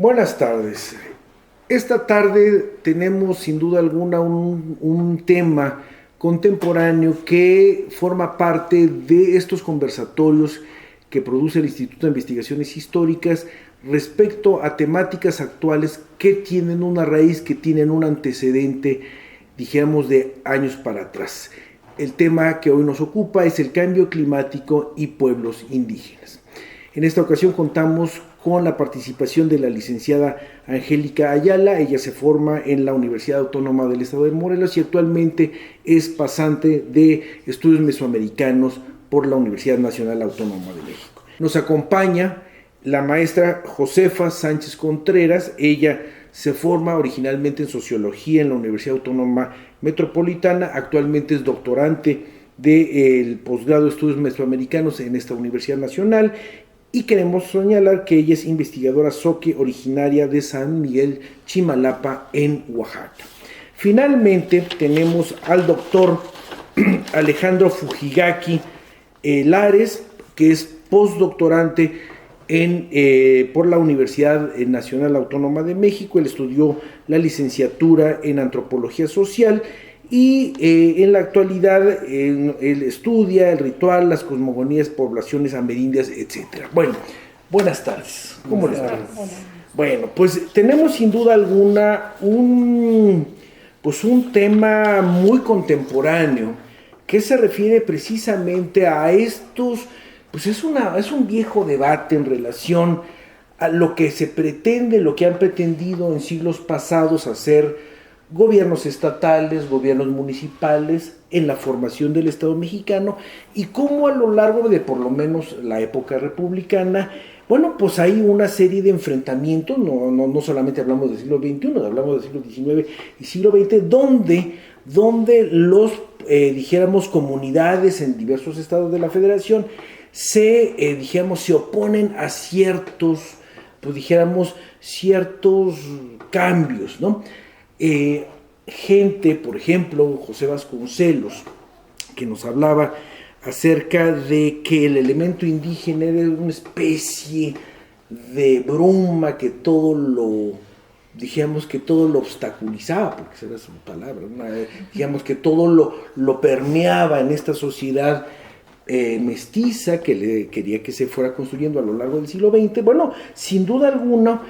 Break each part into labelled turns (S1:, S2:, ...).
S1: Buenas tardes. Esta tarde tenemos sin duda alguna un tema contemporáneo que forma parte de estos conversatorios que produce el Instituto de Investigaciones Históricas respecto a temáticas actuales que tienen una raíz, que tienen un antecedente, dijéramos, de años para atrás. El tema que hoy nos ocupa es el cambio climático y pueblos indígenas. En esta ocasión contamos con la participación de la licenciada Angélica Ayala. Ella se forma en la Universidad Autónoma del Estado de Morelos y actualmente es pasante de estudios mesoamericanos por la Universidad Nacional Autónoma de México. Nos acompaña la maestra Josefa Sánchez Contreras. Ella se forma originalmente en Sociología en la Universidad Autónoma Metropolitana, actualmente es doctorante del posgrado de Estudios Mesoamericanos en esta Universidad Nacional, y queremos señalar que ella es investigadora zoque originaria de San Miguel Chimalapa en Oaxaca. Finalmente tenemos al doctor Alejandro Fujigaki Lares, que es postdoctorante por la Universidad Nacional Autónoma de México. Él estudió la licenciatura en Antropología Social y en la actualidad él estudia el ritual, las cosmogonías, poblaciones amerindias, etc. Bueno, buenas tardes. ¿Cómo les va? Bueno, pues tenemos sin duda alguna un tema muy contemporáneo que se refiere precisamente a estos. Pues es un viejo debate en relación a lo que se pretende, lo que han pretendido en siglos pasados hacer gobiernos estatales, gobiernos municipales en la formación del Estado mexicano, y cómo a lo largo de por lo menos la época republicana, bueno, pues hay una serie de enfrentamientos, no solamente hablamos del siglo XXI, hablamos del siglo XIX y siglo XX, donde los, dijéramos, comunidades en diversos estados de la Federación se oponen a ciertos, pues dijéramos, ciertos cambios, ¿no? Gente, por ejemplo, José Vasconcelos, que nos hablaba acerca de que el elemento indígena era una especie de bruma que todo lo obstaculizaba, porque esa era su palabra, digamos que todo lo permeaba en esta sociedad mestiza que quería que se fuera construyendo a lo largo del siglo XX. Bueno, sin duda alguna,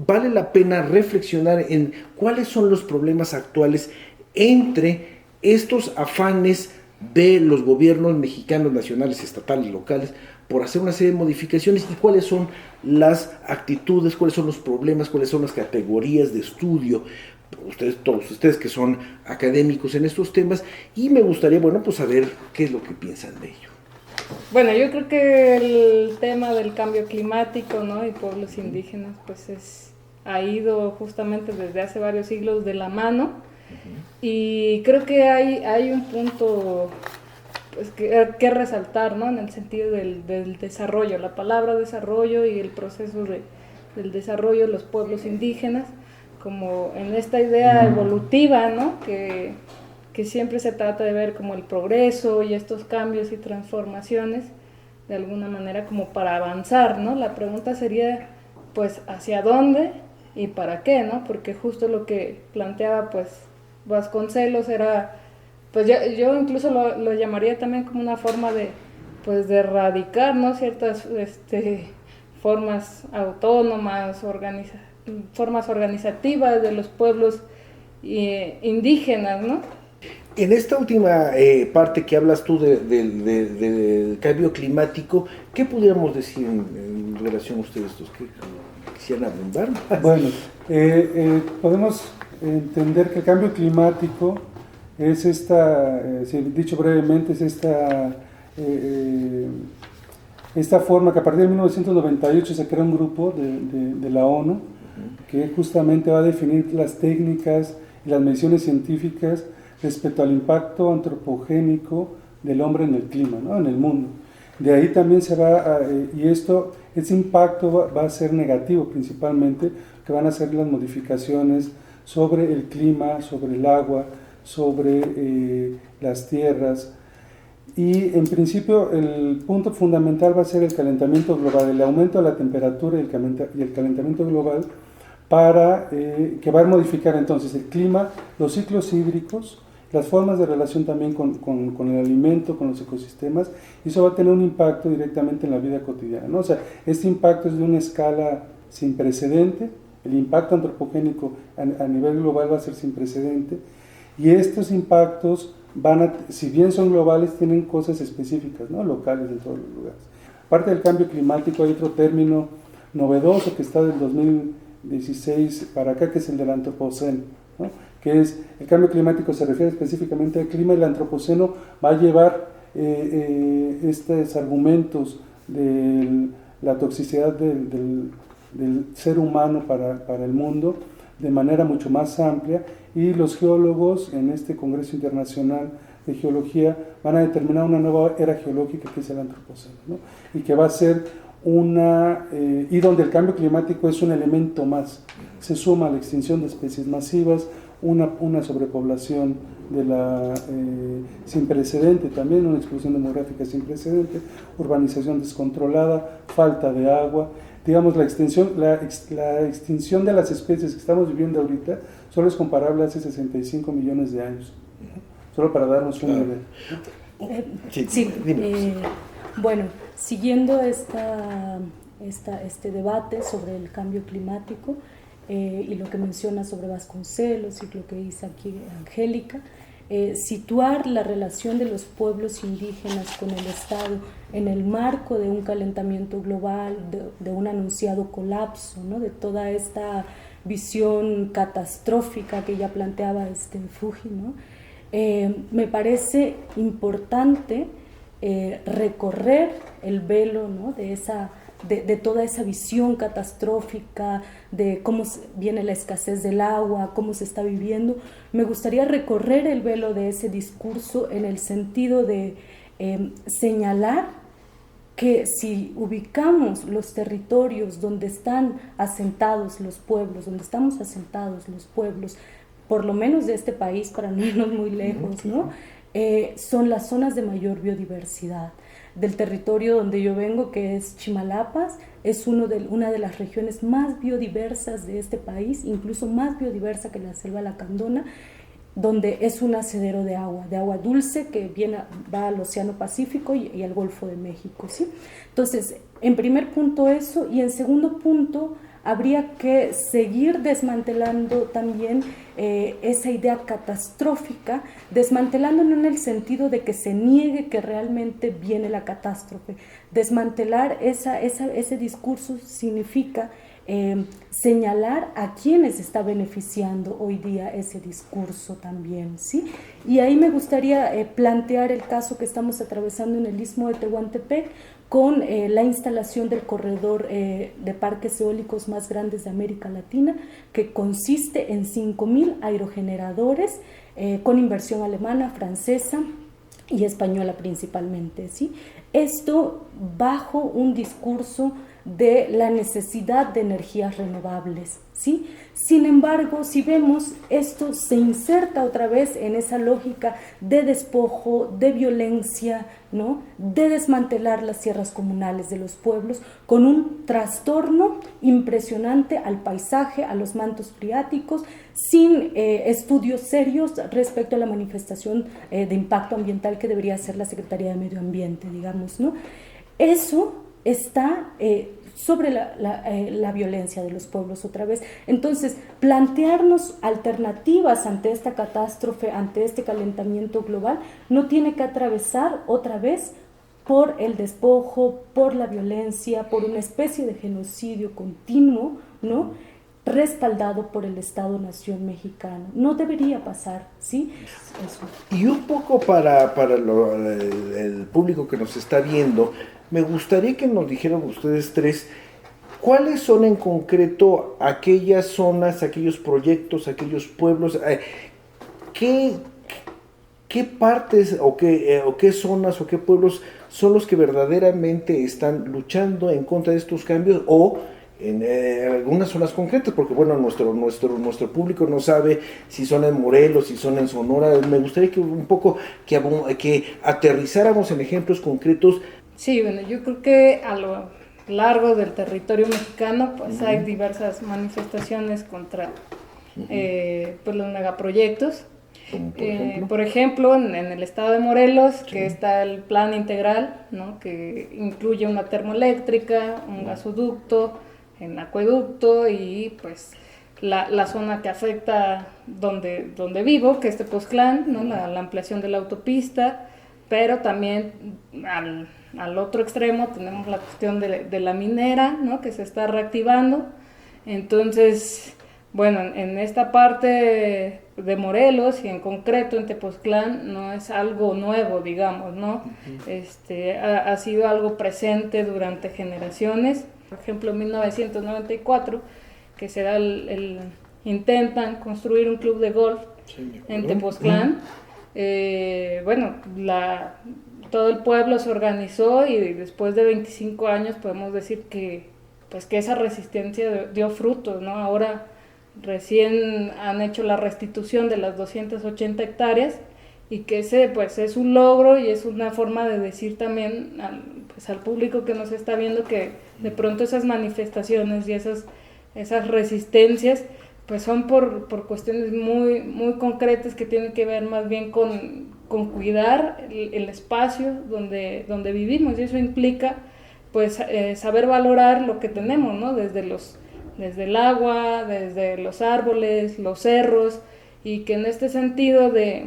S1: vale la pena reflexionar en cuáles son los problemas actuales entre estos afanes de los gobiernos mexicanos, nacionales, estatales, locales, por hacer una serie de modificaciones, y cuáles son las actitudes, cuáles son los problemas, cuáles son las categorías de estudio, todos ustedes que son académicos en estos temas, y me gustaría, pues saber qué es lo que piensan de ello.
S2: Bueno, yo creo que el tema del cambio climático, ¿no?, y pueblos indígenas, pues ha ido justamente desde hace varios siglos de la mano, y creo que hay un punto pues que resaltar, ¿no?, en el sentido del desarrollo, la palabra desarrollo y el proceso del desarrollo de los pueblos indígenas, como en esta idea evolutiva, ¿no?, que siempre se trata de ver como el progreso y estos cambios y transformaciones de alguna manera como para avanzar, ¿no? La pregunta sería, pues, ¿hacia dónde y para qué, ¿no? Porque justo lo que planteaba, pues, Vasconcelos era, pues yo incluso lo llamaría también como una forma de erradicar, ¿no?, ciertas formas autónomas, formas organizativas de los pueblos indígenas, ¿no?
S1: En esta última parte que hablas tú del cambio climático, ¿qué pudiéramos decir en relación a ustedes dos? ¿Qué quisieran abundar?
S3: Bueno, podemos entender que el cambio climático es dicho brevemente, es esta forma que a partir de 1998 se crea un grupo de la ONU que justamente va a definir las técnicas y las mediciones científicas respecto al impacto antropogénico del hombre en el clima, ¿no?, en el mundo. De ahí también ese impacto va a ser negativo principalmente, que van a ser las modificaciones sobre el clima, sobre el agua, sobre las tierras. Y en principio el punto fundamental va a ser el calentamiento global, el aumento de la temperatura y el calentamiento global que va a modificar entonces el clima, los ciclos hídricos, las formas de relación también con el alimento, con los ecosistemas, y eso va a tener un impacto directamente en la vida cotidiana, ¿no? O sea, este impacto es de una escala sin precedente, el impacto antropogénico a nivel global va a ser sin precedente, y estos impactos si bien son globales, tienen cosas específicas, ¿no? Locales en todos los lugares. Aparte del cambio climático, hay otro término novedoso que está del 2016 para acá, que es el del antropoceno, ¿no? Que es, el cambio climático se refiere específicamente al clima, y el antropoceno va a llevar estos argumentos de la toxicidad del ser humano para el mundo de manera mucho más amplia, y los geólogos en este Congreso Internacional de Geología van a determinar una nueva era geológica que es el antropoceno, ¿no? Y que va a ser y donde el cambio climático es un elemento más, se suma a la extinción de especies masivas, una sobrepoblación sin precedente, también una explosión demográfica sin precedente, urbanización descontrolada, falta de agua. Digamos, la extinción de las especies que estamos viviendo ahorita solo es comparable a hace 65 millones de años, solo para darnos una idea.
S4: Bueno, siguiendo este debate sobre el cambio climático y lo que menciona sobre Vasconcelos y lo que dice aquí Angélica, situar la relación de los pueblos indígenas con el Estado en el marco de un calentamiento global, de un anunciado colapso, ¿no? De toda esta visión catastrófica que ya planteaba Fuji, ¿no? Me parece importante recorrer el velo, ¿no? de toda esa visión catastrófica, de cómo viene la escasez del agua, cómo se está viviendo. Me gustaría recorrer el velo de ese discurso en el sentido de señalar que si ubicamos los territorios donde están asentados los pueblos, donde estamos asentados los pueblos, por lo menos de este país, para no irnos muy lejos, ¿no? Son las zonas de mayor biodiversidad. Del territorio donde yo vengo, que es Chimalapas, es una de las regiones más biodiversas de este país, incluso más biodiversa que la selva lacandona, donde es un hacedero de agua dulce que va al Océano Pacífico y al Golfo de México, ¿sí? Entonces, en primer punto eso, y en segundo punto, habría que seguir desmantelando también esa idea catastrófica, desmantelándola en el sentido de que se niegue que realmente viene la catástrofe. Desmantelar ese discurso significa señalar a quienes está beneficiando hoy día ese discurso también, ¿sí? Y ahí me gustaría plantear el caso que estamos atravesando en el Istmo de Tehuantepec, con la instalación del corredor de parques eólicos más grandes de América Latina, que consiste en 5.000 aerogeneradores con inversión alemana, francesa y española principalmente, ¿sí? Esto bajo un discurso de la necesidad de energías renovables, ¿sí? Sin embargo, si vemos, esto se inserta otra vez en esa lógica de despojo, de violencia, ¿no? De desmantelar las sierras comunales de los pueblos, con un trastorno impresionante al paisaje, a los mantos freáticos, sin estudios serios respecto a la manifestación de impacto ambiental que debería hacer la Secretaría de Medio Ambiente, digamos, ¿no? Eso está sobre la violencia de los pueblos otra vez. Entonces, plantearnos alternativas ante esta catástrofe, ante este calentamiento global, no tiene que atravesar otra vez por el despojo, por la violencia, por una especie de genocidio continuo, ¿no? Respaldado por el Estado-Nación mexicano. No debería pasar, ¿sí? Eso.
S1: Y un poco para el público que nos está viendo, me gustaría que nos dijeran ustedes tres, ¿cuáles son en concreto aquellas zonas, aquellos proyectos, aquellos pueblos, qué partes o qué zonas o qué pueblos son los que verdaderamente están luchando en contra de estos cambios o algunas zonas concretas, porque bueno, nuestro público no sabe si son en Morelos, si son en Sonora. Me gustaría que un poco que aterrizáramos en ejemplos concretos.
S2: Sí, bueno, yo creo que a lo largo del territorio mexicano pues hay diversas manifestaciones contra pues los megaproyectos. Por ejemplo, en el estado de Morelos, que está el plan integral, ¿no? Que incluye una termoeléctrica, un gasoducto, un acueducto y pues la zona que afecta donde vivo, que es Tepoztlán, ¿no? La ampliación de la autopista, pero también al otro extremo tenemos la cuestión de la minera, ¿no? Que se está reactivando. Entonces, bueno, en esta parte de Morelos y en concreto en Tepoztlán no es algo nuevo, digamos, ¿no? Ha sido algo presente durante generaciones. Por ejemplo, en 1994, que se da intentan construir un club de golf en Tepoztlán. Bueno, todo el pueblo se organizó y después de 25 años podemos decir que esa resistencia dio frutos, ¿no? Ahora recién han hecho la restitución de las 280 hectáreas y que ese pues es un logro y es una forma de decir también al público que nos está viendo que de pronto esas manifestaciones y esas resistencias pues son por cuestiones muy, muy concretas que tienen que ver más bien con cuidar el espacio donde vivimos, y eso implica pues saber valorar lo que tenemos, ¿no? Desde el agua, desde los árboles, los cerros, y que en este sentido de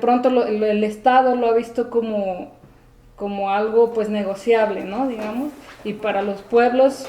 S2: pronto el Estado lo ha visto como algo pues negociable, ¿no? Digamos, y para los pueblos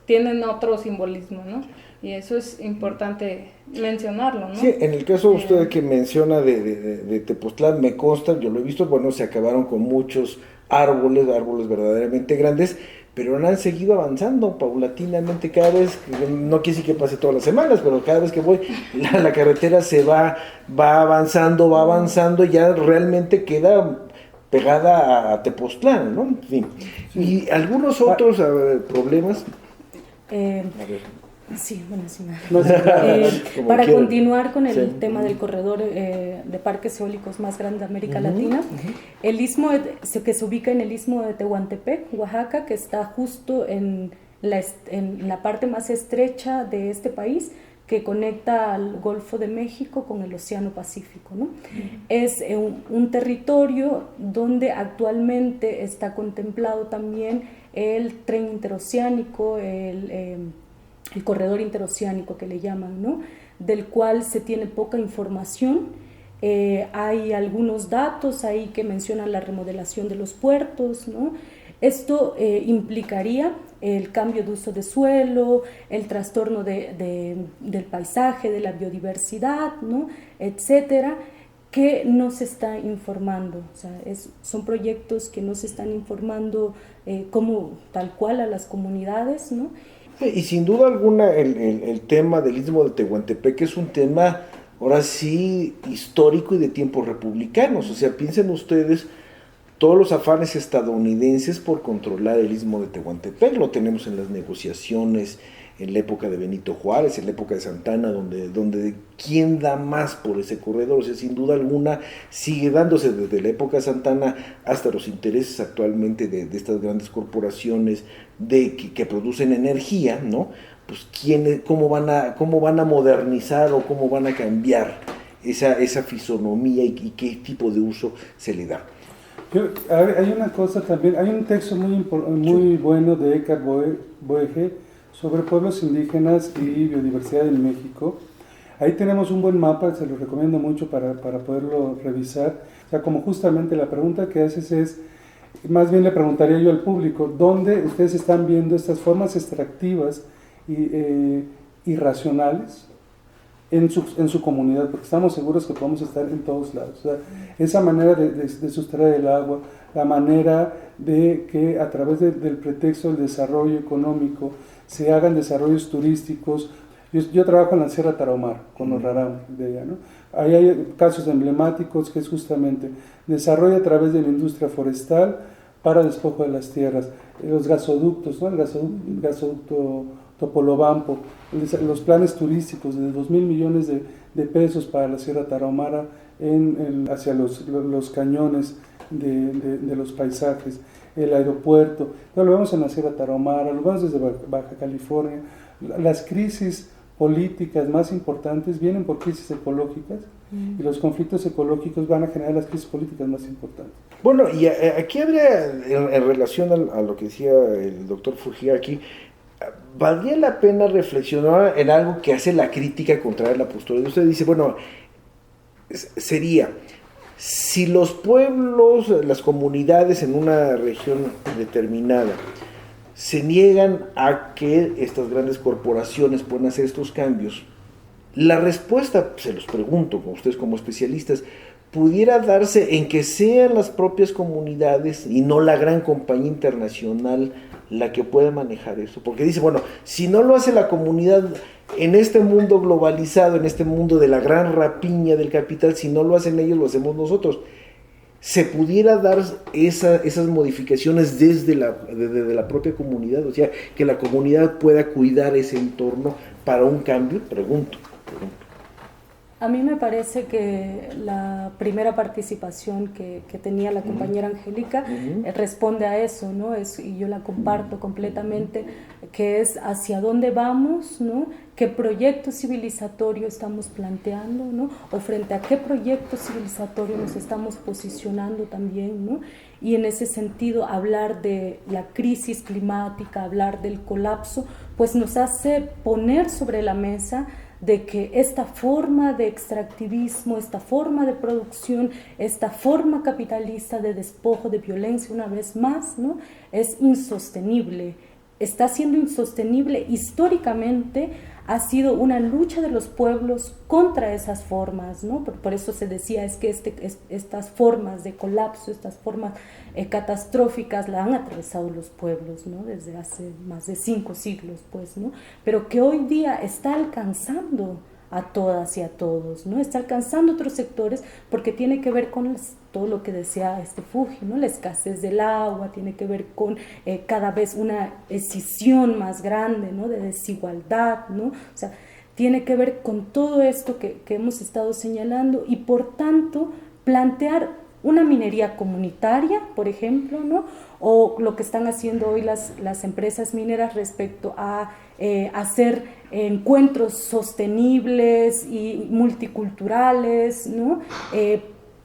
S2: tienen otro simbolismo, ¿no? Y eso es importante mencionarlo, ¿no?
S1: Sí, en el caso de usted que menciona de Tepoztlán, me consta, yo lo he visto, bueno, se acabaron con muchos árboles verdaderamente grandes, pero han seguido avanzando paulatinamente cada vez, no quiere decir que pase todas las semanas, pero cada vez que voy, la carretera se va avanzando, y ya realmente queda pegada a Tepoztlán, ¿no? En fin. Y algunos otros problemas.
S4: Sí, bueno, sí.
S1: quieran.
S4: Para continuar con el tema del corredor de parques eólicos más grande de América Latina, el istmo que se ubica en el istmo de Tehuantepec, Oaxaca, que está justo en la parte más estrecha de este país, que conecta al Golfo de México con el Océano Pacífico, ¿no? Es un territorio donde actualmente está contemplado también el tren interoceánico, el corredor interoceánico que le llaman, ¿no? Del cual se tiene poca información. Hay algunos datos ahí que mencionan la remodelación de los puertos, ¿no? Esto implicaría el cambio de uso de suelo, el trastorno del paisaje, de la biodiversidad, ¿no? Etcétera, que no se está informando. O sea, son proyectos que no se están informando como tal cual a las comunidades, ¿no?
S1: Y sin duda alguna el tema del Istmo de Tehuantepec es un tema, ahora sí, histórico y de tiempos republicanos. O sea, piensen ustedes todos los afanes estadounidenses por controlar el Istmo de Tehuantepec. Lo tenemos en las negociaciones en la época de Benito Juárez, en la época de Santa Anna, donde quién da más por ese corredor. O sea, sin duda alguna sigue dándose desde la época de Santa Anna hasta los intereses actualmente de estas grandes corporaciones que producen energía, ¿no? Pues cómo van a modernizar o cómo van a cambiar esa fisonomía y qué tipo de uso se le da.
S3: Hay una cosa también, hay un texto muy bueno de Eckhart Boege sobre pueblos indígenas y biodiversidad en México. Ahí tenemos un buen mapa, se lo recomiendo mucho para poderlo revisar. O sea, como justamente la pregunta que haces es, más bien le preguntaría yo al público, ¿dónde ustedes están viendo estas formas extractivas y racionales en su comunidad? Porque estamos seguros que podemos estar en todos lados. O sea, esa manera de sustraer el agua, la manera de que a través del pretexto del desarrollo económico se hagan desarrollos turísticos. Yo trabajo en la Sierra Tarahumara, con los rarámuri de allá, ¿no? Ahí hay casos emblemáticos que es justamente desarrollo a través de la industria forestal, para despojo de las tierras, los gasoductos, ¿no? El gasoducto Topolobampo, los planes turísticos de 2.000 millones de pesos para la Sierra Tarahumara hacia los cañones de los paisajes, el aeropuerto, lo vemos en la Sierra Tarahumara, lo vemos desde Baja California. Las crisis políticas más importantes vienen por crisis ecológicas y los conflictos ecológicos van a generar las crisis políticas más importantes.
S1: Bueno, y aquí habría, en relación a lo que decía el doctor Fujía aquí, valdría la pena reflexionar en algo que hace la crítica contra la postura de usted. Dice, bueno, sería, si los pueblos, las comunidades en una región determinada se niegan a que estas grandes corporaciones puedan hacer estos cambios, la respuesta, se los pregunto, con ustedes como especialistas, pudiera darse en que sean las propias comunidades y no la gran compañía internacional la que pueda manejar eso, porque dice, bueno, si no lo hace la comunidad en este mundo globalizado, en este mundo de la gran rapiña del capital, si no lo hacen ellos, lo hacemos nosotros. Se pudiera dar esas modificaciones desde la propia comunidad, o sea, que la comunidad pueda cuidar ese entorno para un cambio, pregunto.
S4: A mí me parece que la primera participación que tenía la compañera Angélica responde a eso, ¿no? Y yo la comparto completamente, que es hacia dónde vamos, ¿no? ¿Qué proyecto civilizatorio estamos planteando, ¿no? O frente a qué proyecto civilizatorio nos estamos posicionando también, ¿no? Y en ese sentido, hablar de la crisis climática, hablar del colapso, pues nos hace poner sobre la mesa de que esta forma de extractivismo, esta forma de producción, esta forma capitalista de despojo, de violencia, una vez más, ¿no? Es insostenible. Está siendo insostenible. Históricamente ha sido una lucha de los pueblos contra esas formas, ¿no? Por eso se decía es que estas formas de colapso, estas formas catastróficas la han atravesado los pueblos, ¿no? Desde hace más de 5 siglos, pues, ¿no? Pero que hoy día está alcanzando a todas y a todos, ¿no? Está alcanzando otros sectores porque tiene que ver con todo lo que decía Fuji, ¿no? La escasez del agua, tiene que ver con cada vez una escisión más grande, ¿no? De desigualdad, ¿no? O sea, tiene que ver con todo esto que hemos estado señalando y por tanto plantear una minería comunitaria, por ejemplo, ¿no? O lo que están haciendo hoy las empresas mineras respecto a hacer encuentros sostenibles y multiculturales, ¿no?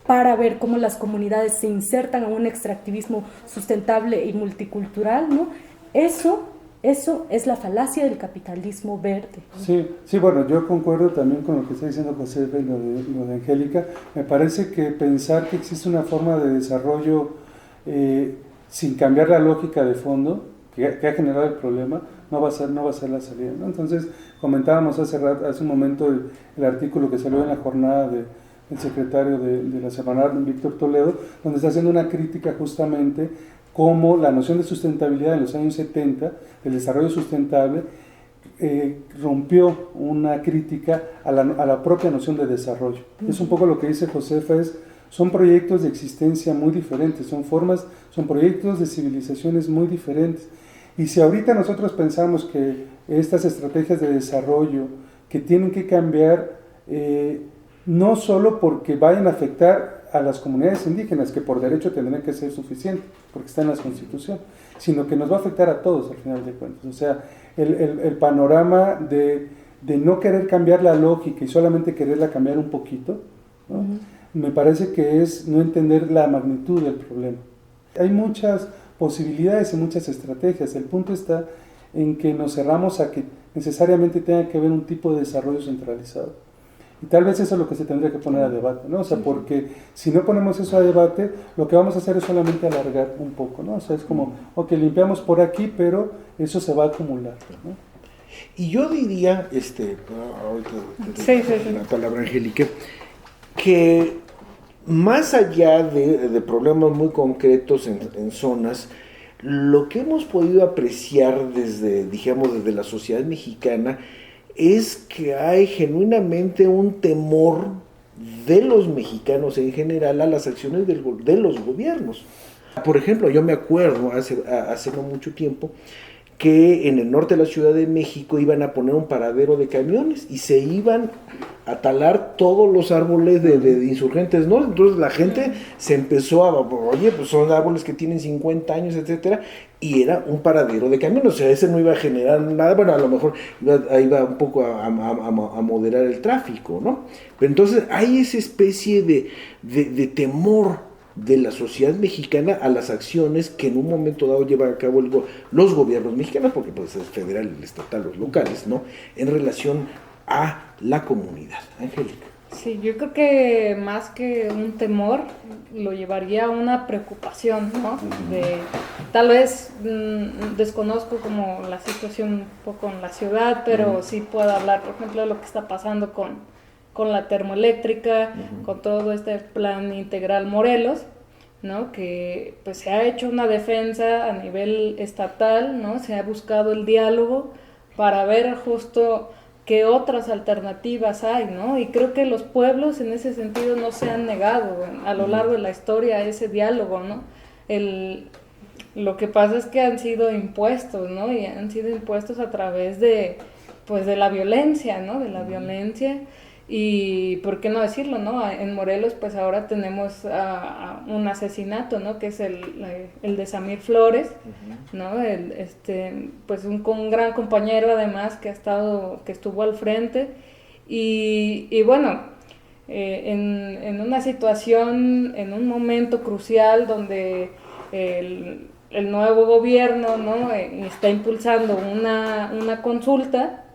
S4: Para ver cómo las comunidades se insertan en un extractivismo sustentable y multicultural, ¿no? Eso es la falacia del capitalismo verde.
S3: Sí, bueno, yo concuerdo también con lo que está diciendo José y lo de Angélica. Me parece que pensar que existe una forma de desarrollo sin cambiar la lógica de fondo que ha generado el problema no va a ser la salida, ¿no? Entonces, comentábamos hace un momento el artículo que salió en la jornada del secretario de la Semanal, Víctor Toledo, donde está haciendo una crítica justamente cómo la noción de sustentabilidad en los años 70, del desarrollo sustentable, rompió una crítica a la propia noción de desarrollo. Es un poco lo que dice Josefa, son proyectos de existencia muy diferentes, son proyectos de civilizaciones muy diferentes. Y si ahorita nosotros pensamos que estas estrategias de desarrollo que tienen que cambiar, no solo porque vayan a afectar a las comunidades indígenas, que por derecho tendrían que ser suficientes, porque está en la Constitución, sino que nos va a afectar a todos al final de cuentas. O sea, el panorama de no querer cambiar la lógica y solamente quererla cambiar un poquito, ¿no? Me parece que es no entender la magnitud del problema. Hay muchas posibilidades y muchas estrategias. El punto está en que nos cerramos a que necesariamente tenga que haber un tipo de desarrollo centralizado. Y tal vez eso es lo que se tendría que poner a debate, ¿no? O sea, porque si no ponemos eso a debate, lo que vamos a hacer es solamente alargar un poco, ¿no? O sea, es como, ok, limpiamos por aquí, pero eso se va a acumular, ¿no?
S1: Y yo diría, ahorita la palabra Angélica, que más allá de problemas muy concretos en zonas, lo que hemos podido apreciar desde la sociedad mexicana es que hay genuinamente un temor de los mexicanos en general a las acciones de los gobiernos. Por ejemplo, yo me acuerdo hace no mucho tiempo que en el norte de la Ciudad de México iban a poner un paradero de camiones y se iban a talar todos los árboles de Insurgentes Norte. Entonces la gente se empezó oye, pues son árboles que tienen 50 años, etcétera, y era un paradero de camiones. O sea, ese no iba a generar nada, bueno, a lo mejor iba un poco a moderar el tráfico, ¿no? Pero entonces hay esa especie de temor de la sociedad mexicana a las acciones que en un momento dado llevan a cabo los gobiernos mexicanos, porque pues es federal, el estatal, los locales, ¿no? En relación a la comunidad. Angélica.
S2: Sí, yo creo que más que un temor, lo llevaría a una preocupación, ¿no? Tal vez desconozco como la situación un poco en la ciudad, pero sí puedo hablar, por ejemplo, de lo que está pasando con la termoeléctrica, con todo este plan integral Morelos, ¿no? Que pues se ha hecho una defensa a nivel estatal, ¿no? Se ha buscado el diálogo para ver justo qué otras alternativas hay, ¿no? Y creo que los pueblos en ese sentido no se han negado a lo largo de la historia a ese diálogo, ¿no? Lo que pasa es que han sido impuestos, ¿no? Y han sido impuestos a través de la violencia, ¿no? De la violencia. Y por qué no decirlo, ¿no? En Morelos pues ahora tenemos un asesinato, ¿no? Que es el de Samir Flores, ¿no? Pues un gran compañero además que estuvo al frente y bueno, en una situación, en un momento crucial donde el nuevo gobierno, ¿no? Está impulsando una consulta.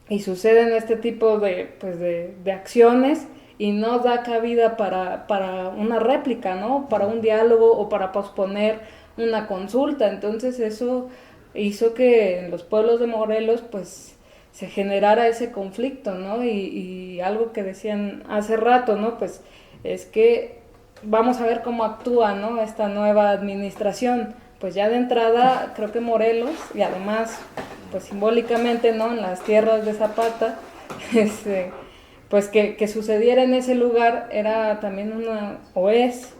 S2: Y suceden este tipo de acciones y no da cabida para una réplica, ¿no? Para un diálogo o para posponer una consulta. Entonces eso hizo que en los pueblos de Morelos pues se generara ese conflicto, ¿no? Y algo que decían hace rato, ¿no? Pues es que vamos a ver cómo actúa, ¿no? Esta nueva administración. Pues ya de entrada creo que Morelos, y además pues simbólicamente, ¿no? En las tierras de Zapata, pues que sucediera en ese lugar era también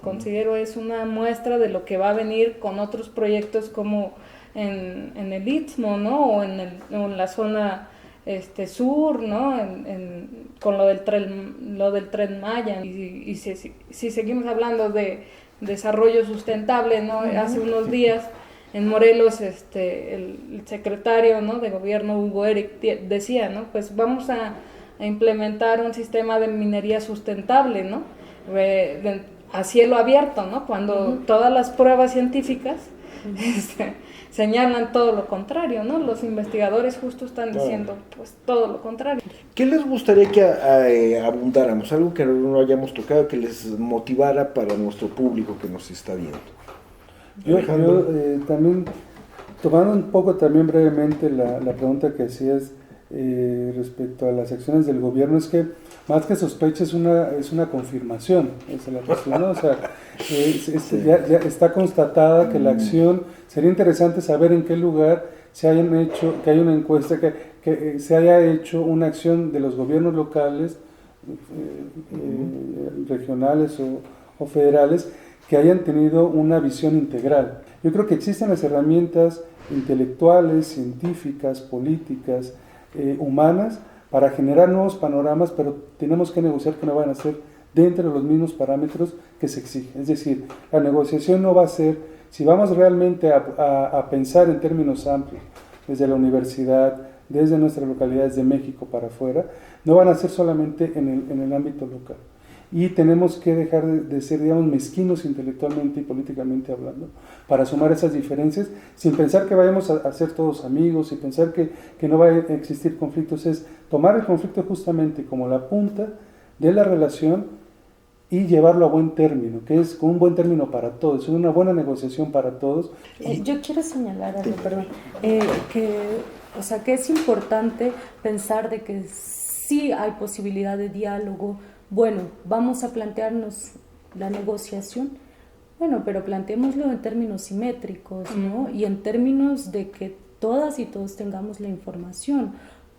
S2: considero es una muestra de lo que va a venir con otros proyectos como en el Istmo, ¿no? O en la zona sur, ¿no? Con lo del Tren Maya. Y si seguimos hablando de desarrollo sustentable, ¿no? Hace unos días en Morelos el secretario, ¿no? de gobierno Hugo Eric decía, ¿no? Pues vamos a implementar un sistema de minería sustentable, ¿no? A cielo abierto, ¿no? Cuando todas las pruebas científicas señalan todo lo contrario, ¿no? Los investigadores justo están diciendo pues todo lo contrario.
S1: ¿Qué les gustaría que abundáramos? Algo que no hayamos tocado, que les motivara para nuestro público que nos está viendo.
S3: Yo también, tomando un poco también brevemente la pregunta que hacías respecto a las acciones del gobierno, es que más que sospecha es una confirmación, es la cuestión, ¿no? O sea, ya está constatada que la acción, sería interesante saber en qué lugar que hay una encuesta, que se haya hecho una acción de los gobiernos locales, regionales o federales, que hayan tenido una visión integral. Yo creo que existen las herramientas intelectuales, científicas, políticas, humanas, para generar nuevos panoramas, pero tenemos que negociar que no van a ser dentro de los mismos parámetros que se exigen. Es decir, la negociación no va a ser, si vamos realmente a pensar en términos amplios, desde la universidad, desde nuestras localidades de México para afuera, no van a ser solamente en el ámbito local. Y tenemos que dejar de ser, digamos, mezquinos intelectualmente y políticamente hablando, para sumar esas diferencias, sin pensar que vayamos a ser todos amigos, y pensar que no va a existir conflictos. Es tomar el conflicto justamente como la punta de la relación y llevarlo a buen término, que es un buen término para todos, es una buena negociación para todos.
S4: Yo quiero señalar algo, perdón, que es importante pensar de que sí hay posibilidad de diálogo. Bueno, vamos a plantearnos la negociación, bueno, pero planteémoslo en términos simétricos, ¿no? Y en términos de que todas y todos tengamos la información,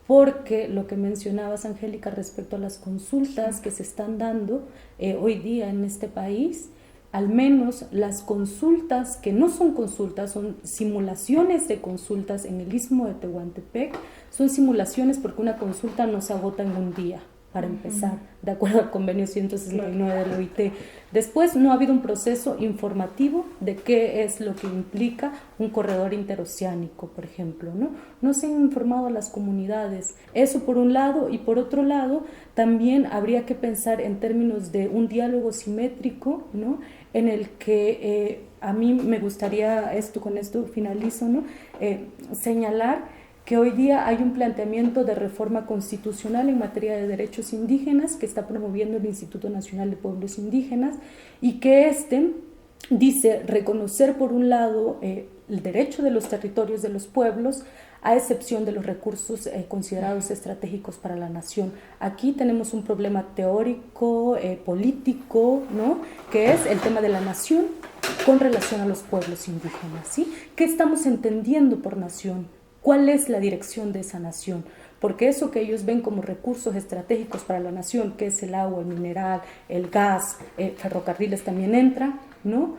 S4: porque lo que mencionabas, Angélica, respecto a las consultas que se están dando hoy día en este país, al menos las consultas, que no son consultas, son simulaciones de consultas en el Istmo de Tehuantepec, son simulaciones porque una consulta no se agota en un día, para empezar, de acuerdo al convenio 169 del OIT. Después no ha habido un proceso informativo de qué es lo que implica un corredor interoceánico, por ejemplo, ¿no? No se han informado a las comunidades. Eso por un lado, y por otro lado, también habría que pensar en términos de un diálogo simétrico, ¿no? En el que a mí me gustaría, con esto finalizo, ¿no? Señalar que hoy día hay un planteamiento de reforma constitucional en materia de derechos indígenas que está promoviendo el Instituto Nacional de Pueblos Indígenas y que dice reconocer por un lado el derecho de los territorios de los pueblos a excepción de los recursos considerados estratégicos para la nación. Aquí tenemos un problema teórico, político, ¿no? Que es el tema de la nación con relación a los pueblos indígenas, ¿sí? ¿Qué estamos entendiendo por nación? ¿Cuál es la dirección de esa nación? Porque eso que ellos ven como recursos estratégicos para la nación, que es el agua, el mineral, el gas, ferrocarriles también entra, ¿no?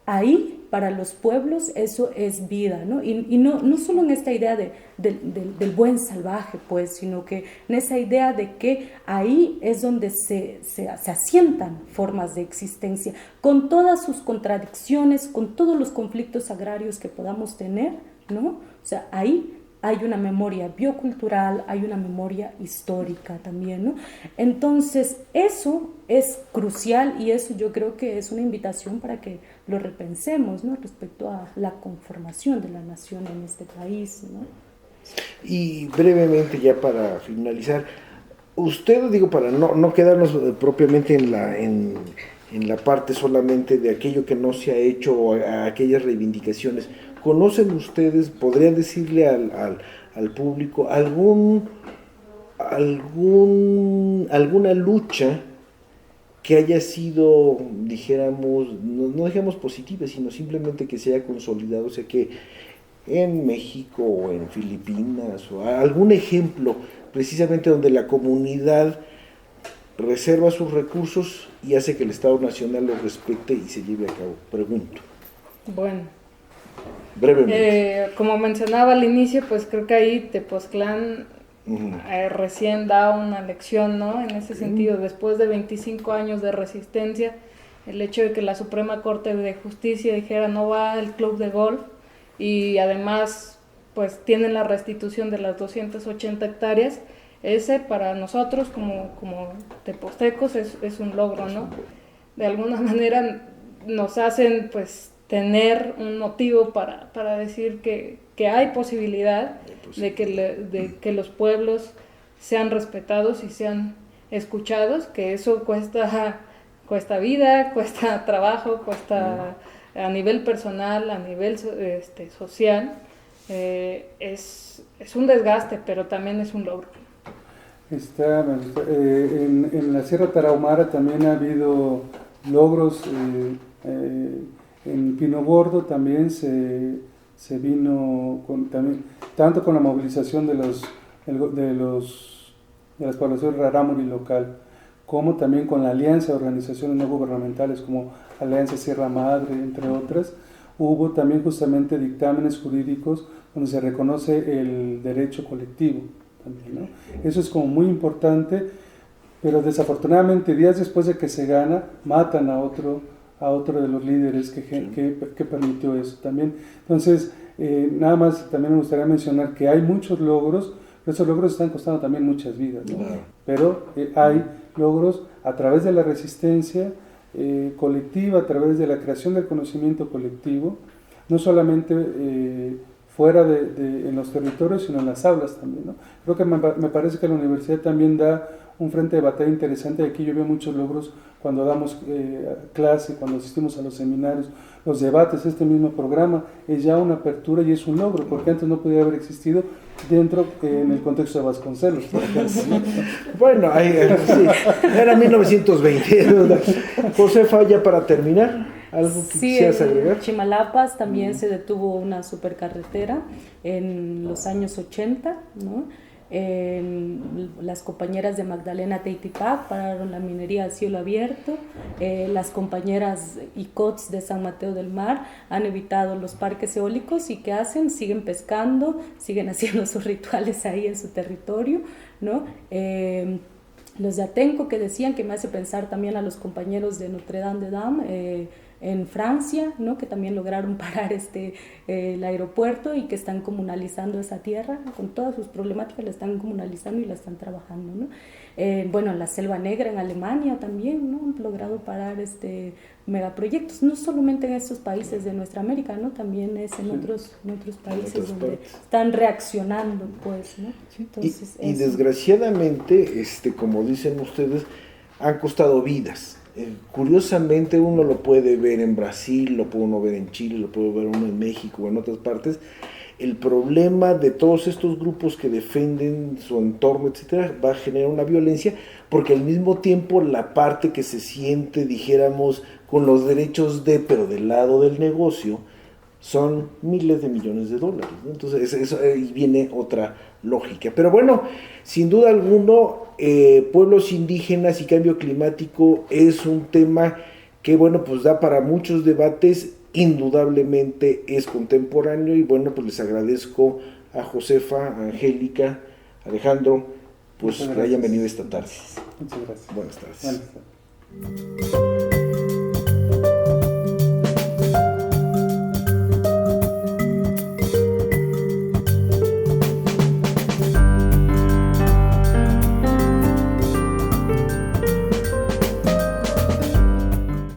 S4: Ahí, para los pueblos, eso es vida, ¿no? Y no solo en esta idea del buen salvaje, pues, sino que en esa idea de que ahí es donde se asientan formas de existencia, con todas sus contradicciones, con todos los conflictos agrarios que podamos tener, ¿no? O sea, ahí hay una memoria biocultural, hay una memoria histórica también, ¿no? Entonces, eso es crucial y eso yo creo que es una invitación para que lo repensemos, ¿no? Respecto a la conformación de la nación en este país, ¿no?
S1: Y brevemente, ya para finalizar, usted, digo, para no quedarnos propiamente en la parte solamente de aquello que no se ha hecho o a aquellas reivindicaciones, ¿conocen ustedes, podrían decirle al público alguna lucha que haya sido, dijéramos, no digamos positiva, sino simplemente que se haya consolidado, o sea que en México o en Filipinas, o algún ejemplo precisamente donde la comunidad reserva sus recursos y hace que el Estado Nacional los respete y se lleve a cabo? Pregunto.
S2: Bueno,
S1: brevemente.
S2: Como mencionaba al inicio, pues creo que ahí Tepoztlán recién da una lección, ¿no? En ese sentido, después de 25 años de resistencia, el hecho de que la Suprema Corte de Justicia dijera no va al club de golf y además pues tienen la restitución de las 280 hectáreas, ese para nosotros como tepoztecos es un logro, ¿no? De alguna manera nos hacen pues tener un motivo para decir que hay posibilidad de que los pueblos sean respetados y sean escuchados, que eso cuesta vida, cuesta trabajo, cuesta a nivel personal, a nivel social, es un desgaste, pero también es un logro.
S3: En la Sierra Tarahumara también ha habido logros. En Pino Gordo también se vino tanto con la movilización de las poblaciones rarámuri local, como también con la alianza de organizaciones no gubernamentales como Alianza Sierra Madre, entre otras. Hubo también justamente dictámenes jurídicos donde se reconoce el derecho colectivo también, ¿no? Eso es como muy importante, pero desafortunadamente días después de que se gana, matan a otro de los líderes que permitió eso también. Entonces, nada más también me gustaría mencionar que hay muchos logros, pero esos logros están costando también muchas vidas, ¿no? Pero hay logros a través de la resistencia colectiva, a través de la creación del conocimiento colectivo, no solamente fuera en los territorios, sino en las aulas también, ¿no? Creo que me parece que la universidad también da un frente de batalla interesante. Aquí yo veo muchos logros cuando damos clase, cuando asistimos a los seminarios, los debates. Este mismo programa es ya una apertura y es un logro, porque antes no podía haber existido en el contexto de Vasconcelos, por ejemplo.
S1: Bueno, sí, era 1920. Josefa, ya para terminar, ¿algo que quisieras agregar?
S4: En Chimalapas también se detuvo una supercarretera en los años 80, ¿no? Las compañeras de Magdalena Teitipac pararon la minería a cielo abierto. Las compañeras ICOTS de San Mateo del Mar han evitado los parques eólicos y ¿qué hacen? Siguen pescando, siguen haciendo sus rituales ahí en su territorio, ¿no? Los de Atenco, que decían, que me hace pensar también a los compañeros de Notre-Dame-des-Dames en Francia, ¿no? Que también lograron parar el aeropuerto y que están comunalizando esa tierra, con todas sus problemáticas la están comunalizando y la están trabajando, ¿no? Bueno, en la Selva Negra en Alemania también, ¿no? Han logrado parar megaproyectos, no solamente en estos países de nuestra América, ¿no? También es en otros países donde están reaccionando, pues, ¿no? Entonces,
S1: y desgraciadamente, como dicen ustedes, han costado vidas. Curiosamente uno lo puede ver en Brasil, lo puede uno ver en Chile, lo puede ver uno en México o en otras partes. El problema de todos estos grupos que defienden su entorno, etcétera, va a generar una violencia, porque al mismo tiempo la parte que se siente, dijéramos, con los derechos pero del lado del negocio, son miles de millones de dólares, ¿no? Entonces eso, ahí viene otra lógica. Pero bueno, sin duda alguno, pueblos indígenas y cambio climático es un tema que, bueno, pues da para muchos debates. Indudablemente es contemporáneo y, bueno, pues les agradezco a Josefa, a Angélica, a Alejandro, pues que hayan venido esta tarde.
S3: Muchas gracias.
S1: Buenas tardes.
S3: Buenas tardes.